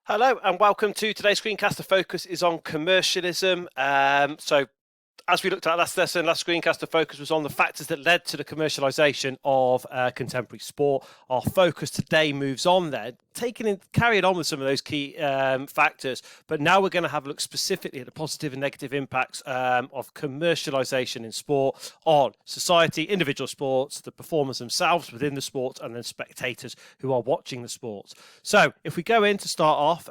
Hello and welcome to today's screencast. The focus is on commercialism. As we looked at last screencast, the focus was on the factors that led to the commercialisation of contemporary sport. Our focus today moves on then, carrying on with some of those key factors, but now we're going to have a look specifically at the positive and negative impacts of commercialisation in sport on society, individual sports, the performers themselves within the sport, and then spectators who are watching the sports. So if we go in to start off,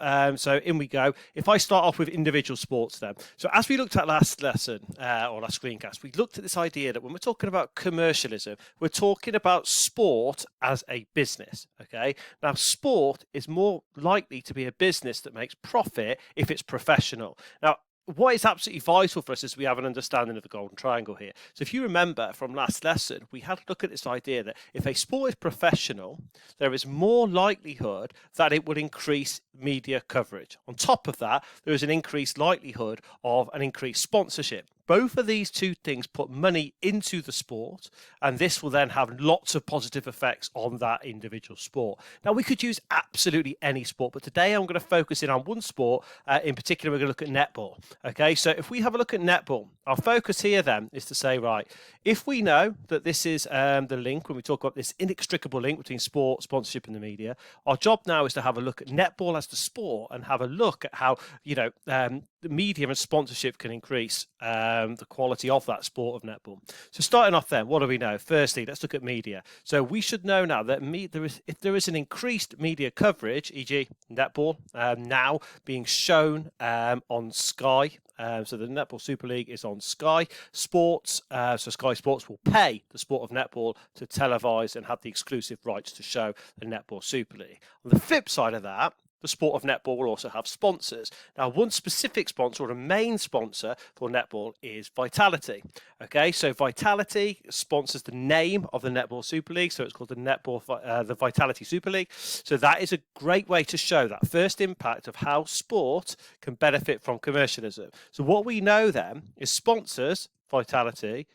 in we go. If I start off with individual sports then. So as we looked at last lesson, or last screencast, we looked at this idea that when we're talking about commercialism, we're talking about sport as a business. Okay, now sport is more likely to be a business that makes profit if it's professional. Now, what is absolutely vital for us is we have an understanding of the golden triangle here. So if you remember from last lesson, we had to look at this idea that if a sport is professional, there is more likelihood that it would increase media coverage. On top of that, there is an increased likelihood of an increased sponsorship. Both of these two things put money into the sport, and this will then have lots of positive effects on that individual sport. Now, we could use absolutely any sport, but today I'm going to focus in on one sport. In particular, we're going to look at netball. Okay, so if we have a look at netball, our focus here then is to say, right, if we know that this is the link, when we talk about this inextricable link between sport, sponsorship, and the media, our job now is to have a look at netball as the sport and have a look at how, the media and sponsorship can increase the quality of that sport of netball. So starting off then, what do we know? Firstly, let's look at media. So we should know now that if there is an increased media coverage, e.g. netball, now being shown on Sky. So the Netball Super League is on Sky Sports. So Sky Sports will pay the sport of netball to televise and have the exclusive rights to show the Netball Super League. On the flip side of that, the sport of netball will also have sponsors. Now, one specific sponsor, or a main sponsor for netball, is Vitality. Okay, so Vitality sponsors the name of the Netball Super League, so it's called the Vitality Super League. So that is a great way to show that first impact of how sport can benefit from commercialism. So what we know then is sponsors, Vitality,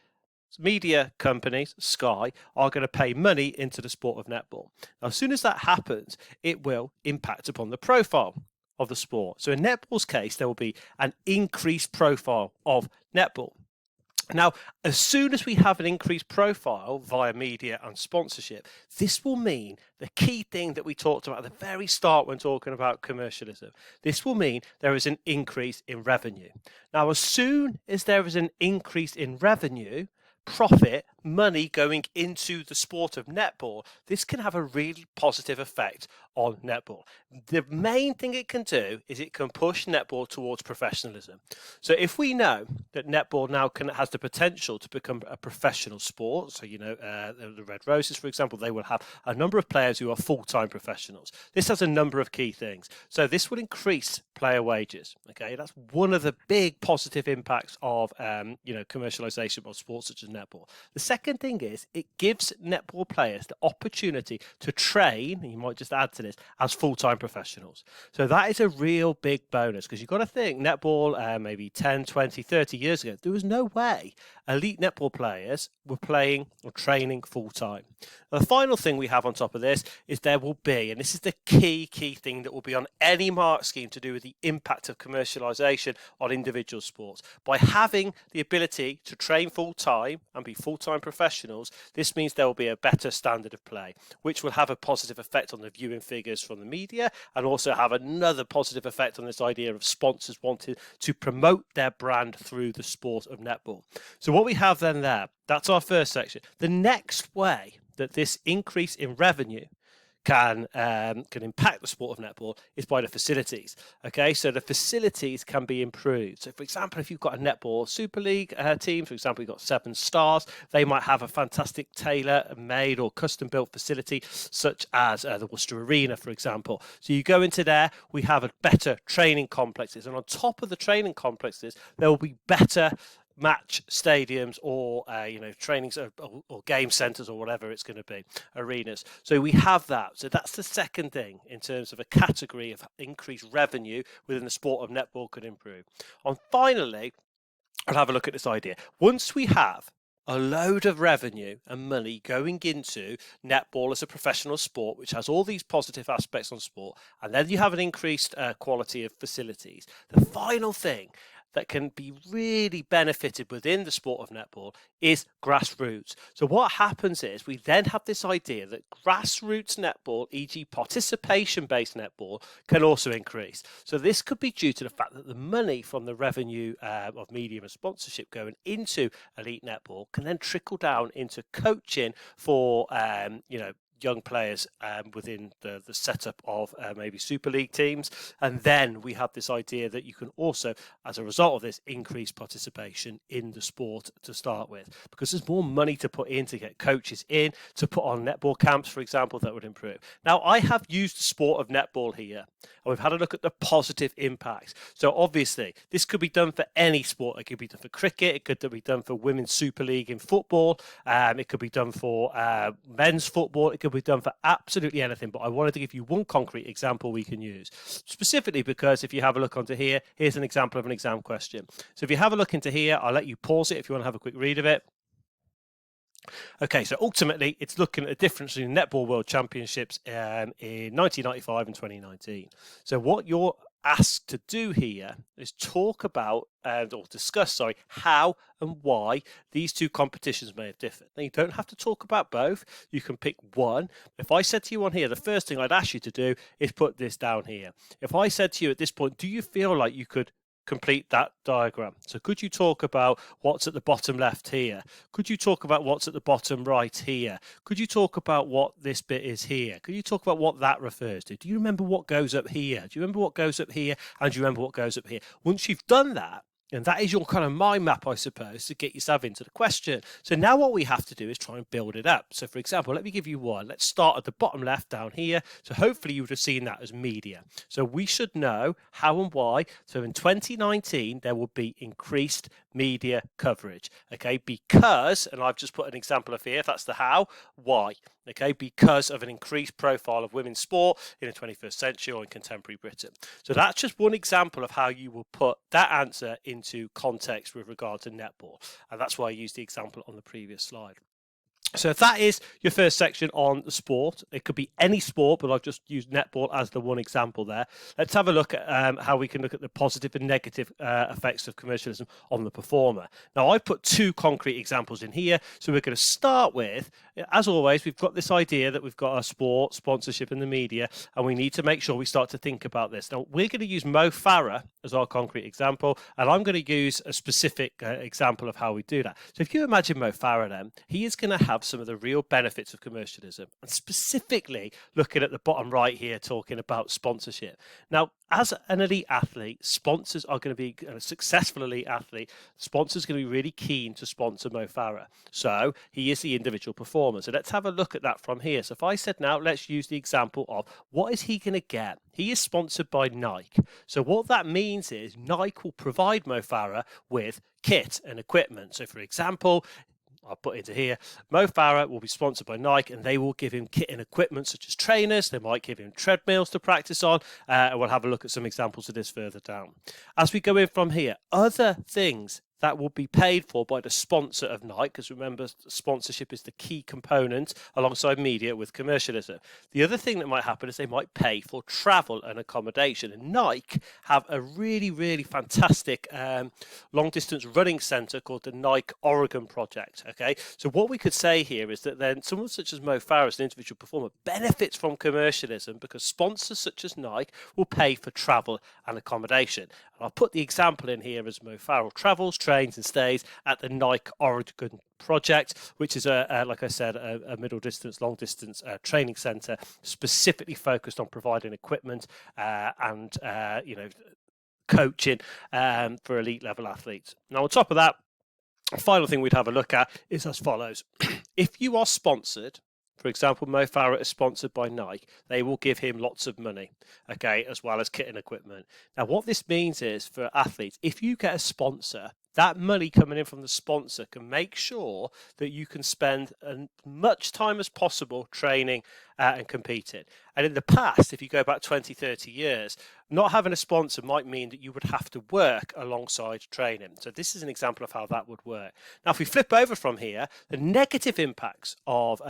media companies, Sky, are going to pay money into the sport of netball. Now, as soon as that happens, it will impact upon the profile of the sport. So in netball's case, there will be an increased profile of netball. Now, as soon as we have an increased profile via media and sponsorship, this will mean the key thing that we talked about at the very start when talking about commercialism. This will mean there is an increase in revenue. Now, as soon as there is an increase in revenue, profit, money going into the sport of netball, this can have a really positive effect on netball. The main thing it can do is it can push netball towards professionalism. So if we know that netball now has the potential to become a professional sport, so the Red Roses, for example, they will have a number of players who are full-time professionals. This has a number of key things. So this will increase player wages. Okay, that's one of the big positive impacts of commercialization of sports such as netball. The second thing is it gives netball players the opportunity to train, and you might just add to this, as full-time professionals. So that is a real big bonus, because you've got to think netball maybe 10, 20, 30 years ago, there was no way elite netball players were playing or training full-time. The final thing we have on top of this is there will be, and this is the key thing that will be on any mark scheme to do with the impact of commercialization on individual sports. By having the ability to train full-time and be full-time professionals, this means there will be a better standard of play, which will have a positive effect on the viewing figures from the media, and also have another positive effect on this idea of sponsors wanting to promote their brand through the sport of netball. So what we have then there, that's our first section. The next way that this increase in revenue can impact the sport of netball is by the facilities. Okay, so the facilities can be improved. So, for example, if you've got a netball Super League team, for example, you've got 7 stars, they might have a fantastic tailor-made or custom-built facility, such as the Worcester Arena, for example. So you go into there, we have a better training complexes, and on top of the training complexes, there will be better match stadiums or trainings or game centres or whatever it's going to be, arenas. So we have that. So that's the second thing in terms of a category of increased revenue within the sport of netball could improve. And finally, I'll have a look at this idea. Once we have a load of revenue and money going into netball as a professional sport, which has all these positive aspects on sport, and then you have an increased quality of facilities. The final thing that can be really benefited within the sport of netball is grassroots. So what happens is we then have this idea that grassroots netball, e.g. participation-based netball, can also increase. So this could be due to the fact that the money from the revenue of media and sponsorship going into elite netball can then trickle down into coaching for, young players within the setup of maybe Super League teams. And then we have this idea that you can also, as a result of this, increase participation in the sport to start with, because there's more money to put in to get coaches in, to put on netball camps, for example, that would improve. Now, I have used the sport of netball here, and we've had a look at the positive impacts. So obviously, this could be done for any sport. It could be done for cricket. It could be done for Women's Super League in football. It could be done for men's football. It could be done for absolutely anything, but I wanted to give you one concrete example we can use, specifically because if you have a look onto here, here's an example of an exam question. So if you have a look into here, I'll let you pause it if you want to have a quick read of it. Okay, so ultimately, it's looking at the difference between Netball World Championships in 1995 and 2019. So what you're asked to do here is talk about or discuss, how and why these two competitions may have differed. Now, you don't have to talk about both. You can pick one. If I said to you on here, the first thing I'd ask you to do is put this down here. If I said to you at this point, do you feel like you could complete that diagram? So could you talk about what's at the bottom left here? Could you talk about what's at the bottom right here? Could you talk about what this bit is here? Could you talk about what that refers to? Do you remember what goes up here? Do you remember what goes up here? And do you remember what goes up here? Once you've done that, and that is your kind of mind map, I suppose, to get yourself into the question. So now what we have to do is try and build it up. So for example, let me give you one. Let's start at the bottom left down here. So hopefully you would have seen that as media. So we should know how and why. So in 2019, there will be increased media coverage, okay, because, and I've just put an example of here, if that's the how, why, okay, because of an increased profile of women's sport in the 21st century or in contemporary Britain. So that's just one example of how you will put that answer into context with regard to netball, and that's why I used the example on the previous slide. So if that is your first section on the sport, it could be any sport, but I've just used netball as the one example there. Let's have a look at how we can look at the positive and negative effects of commercialism on the performer. Now, I've put two concrete examples in here. So we're going to start with, as always, we've got this idea that we've got our sport, sponsorship and the media, and we need to make sure we start to think about this. Now, we're going to use Mo Farah as our concrete example, and I'm going to use a specific example of how we do that. So if you imagine Mo Farah then, he is going to have some of the real benefits of commercialism, and specifically looking at the bottom right here, talking about sponsorship. Now, as an elite athlete, sponsors are going to be a successful elite athlete. Sponsors are going to be really keen to sponsor Mo Farah. So he is the individual performer. So let's have a look at that from here. So if I said now, let's use the example of what is he going to get? He is sponsored by Nike. So what that means is Nike will provide Mo Farah with kit and equipment. So for example, I'll put into here, Mo Farah will be sponsored by Nike, and they will give him kit and equipment such as trainers. They might give him treadmills to practice on, and we'll have a look at some examples of this further down. As we go in from here, other things that will be paid for by the sponsor of Nike, because remember, sponsorship is the key component alongside media with commercialism. The other thing that might happen is they might pay for travel and accommodation. And Nike have a really, really fantastic long-distance running centre called the Nike Oregon Project. Okay, so what we could say here is that then someone such as Mo Farah, as an individual performer, benefits from commercialism because sponsors such as Nike will pay for travel and accommodation. And I'll put the example in here as Mo Farah travels, trains and stays at the Nike Oregon Project, which is like I said, a middle distance, long distance training centre specifically focused on providing equipment and coaching for elite level athletes. Now, on top of that, the final thing we'd have a look at is as follows. If you are sponsored, for example, Mo Farah is sponsored by Nike, they will give him lots of money, okay, as well as kit and equipment. Now, what this means is for athletes, if you get a sponsor that money coming in from the sponsor can make sure that you can spend as much time as possible training and competing. And in the past, if you go back 20, 30 years, not having a sponsor might mean that you would have to work alongside training. So this is an example of how that would work. Now, if we flip over from here, the negative impacts of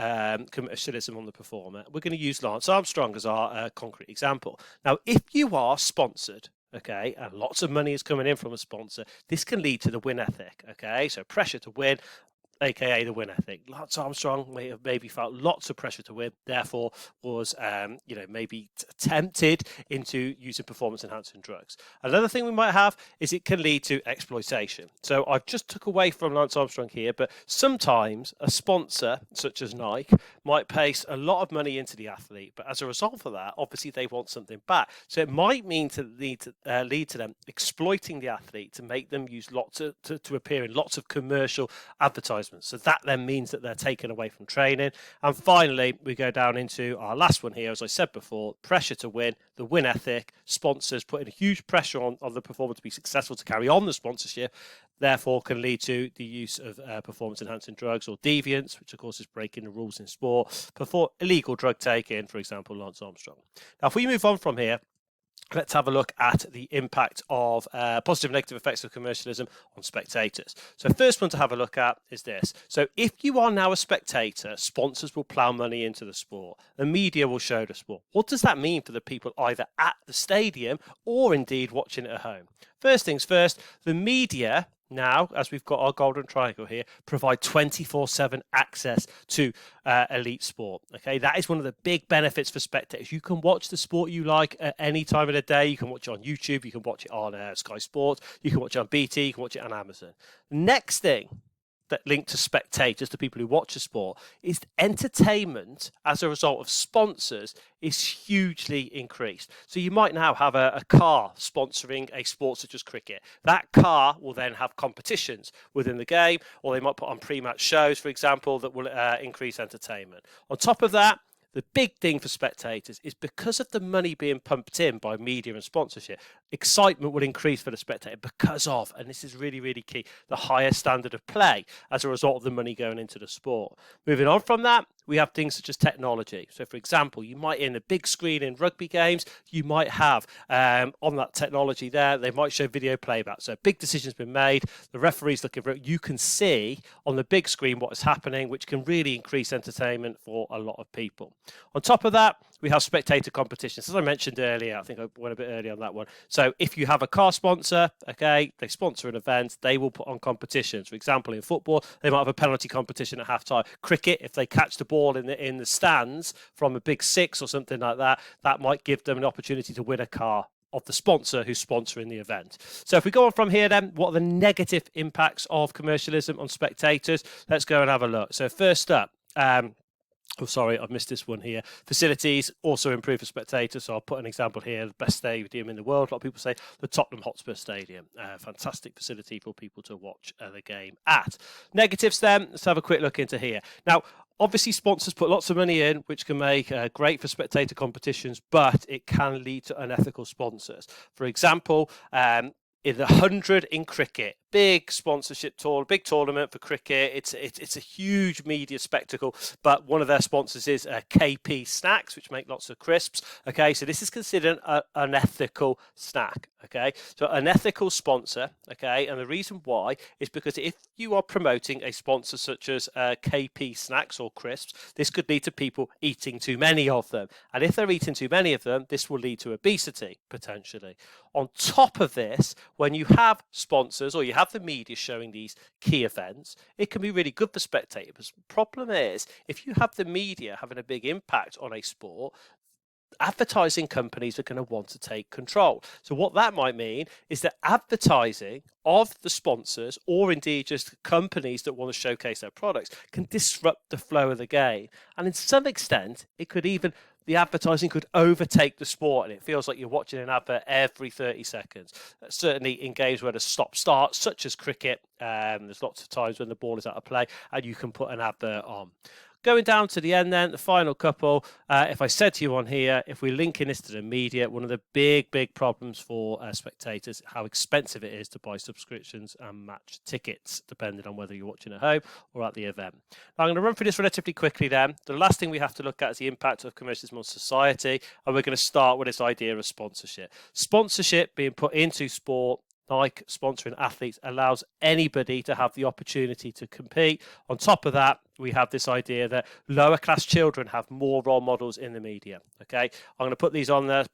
commercialism on the performer, we're going to use Lance Armstrong as our concrete example. Now, if you are sponsored, okay, and lots of money is coming in from a sponsor, this can lead to the win ethic, okay? So pressure to win, aka the win ethic. Lance Armstrong may have maybe felt lots of pressure to win, therefore was maybe tempted into using performance enhancing drugs. Another thing we might have is it can lead to exploitation. So I've just took away from Lance Armstrong here, but sometimes a sponsor such as Nike might place a lot of money into the athlete, but as a result of that, obviously they want something back. So it might mean to lead to them exploiting the athlete to make them use lots of, to appear in lots of commercial advertisements. So that then means that they're taken away from training. And finally, we go down into our last one here, as I said before, pressure to win, the win ethic, sponsors putting a huge pressure on the performer to be successful, to carry on the sponsorship, therefore can lead to the use of performance enhancing drugs or deviance, which of course is breaking the rules in sport, illegal drug taking, for example, Lance Armstrong. Now, if we move on from here, let's have a look at the impact of positive and negative effects of commercialism on spectators. So first one to have a look at is this. So if you are now a spectator, sponsors will plough money into the sport. The media will show the sport. What does that mean for the people either at the stadium or indeed watching it at home? First things first, the media now, as we've got our golden triangle here, provide 24/7 access to elite sport. Okay, that is one of the big benefits for spectators. You can watch the sport you like at any time of the day. You can watch it on YouTube, you can watch it on Sky Sports, you can watch it on BT, you can watch it on Amazon. Next thing that linked to spectators, to people who watch the sport, is entertainment as a result of sponsors is hugely increased. So you might now have a car sponsoring a sport such as cricket. That car will then have competitions within the game, or they might put on pre-match shows, for example, that will increase entertainment. On top of that, the big thing for spectators is because of the money being pumped in by media and sponsorship, excitement will increase for the spectator because of, and this is really, really key, the higher standard of play as a result of the money going into the sport. Moving on from that, we have things such as technology. So, for example, you might, in a big screen in rugby games, you might have on that technology there, they might show video playback. So, a big decision's been made. The referee's looking for it. You can see on the big screen what is happening, which can really increase entertainment for a lot of people. On top of that, we have spectator competitions. As I mentioned earlier, I think I went a bit early on that one. So if you have a car sponsor, okay, they sponsor an event, they will put on competitions. For example, in football, they might have a penalty competition at halftime. Cricket, if they catch the ball in the stands from a big six or something like that, that might give them an opportunity to win a car of the sponsor who's sponsoring the event. So if we go on from here then, what are the negative impacts of commercialism on spectators? Let's go and have a look. So first up, oh, sorry, I've missed this one here. Facilities also improve for spectators. So I'll put an example here. The best stadium in the world. A lot of people say the Tottenham Hotspur Stadium. Fantastic facility for people to watch the game at. Negatives then, let's have a quick look into here. Now, obviously, sponsors put lots of money in, which can make great for spectator competitions, but it can lead to unethical sponsors. For example, in the 100 in cricket, big sponsorship tour, big tournament for cricket. It's a huge media spectacle, but one of their sponsors is KP Snacks, which make lots of crisps. Okay, so this is considered an ethical snack. Okay, so an ethical sponsor. Okay, and the reason why is because if you are promoting a sponsor such as KP Snacks or crisps, this could lead to people eating too many of them, and if they're eating too many of them, this will lead to obesity potentially. On top of this, when you have sponsors or you have the media showing these key events, it can be really good for spectators. The problem is, if you have the media having a big impact on a sport, advertising companies are going to want to take control. So what that might mean is that advertising of the sponsors, or indeed just companies that want to showcase their products, can disrupt the flow of the game. And in some extent, the advertising could overtake the sport, and it feels like you're watching an advert every 30 seconds. Certainly in games where there's stop-start, such as cricket, there's lots of times when the ball is out of play and you can put an advert on. Going down to the end then, the final couple, if I said to you on here, if we link in this to the media, one of the big problems for spectators, how expensive it is to buy subscriptions and match tickets, depending on whether you're watching at home or at the event. Now, I'm going to run through this relatively quickly then. The last thing we have to look at is the impact of commercialism on society, and we're going to start with this idea of sponsorship. Sponsorship being put into sport, like sponsoring athletes, allows anybody to have the opportunity to compete. On top of that, we have this idea that lower class children have more role models in the media. Okay, I'm going to put these on there.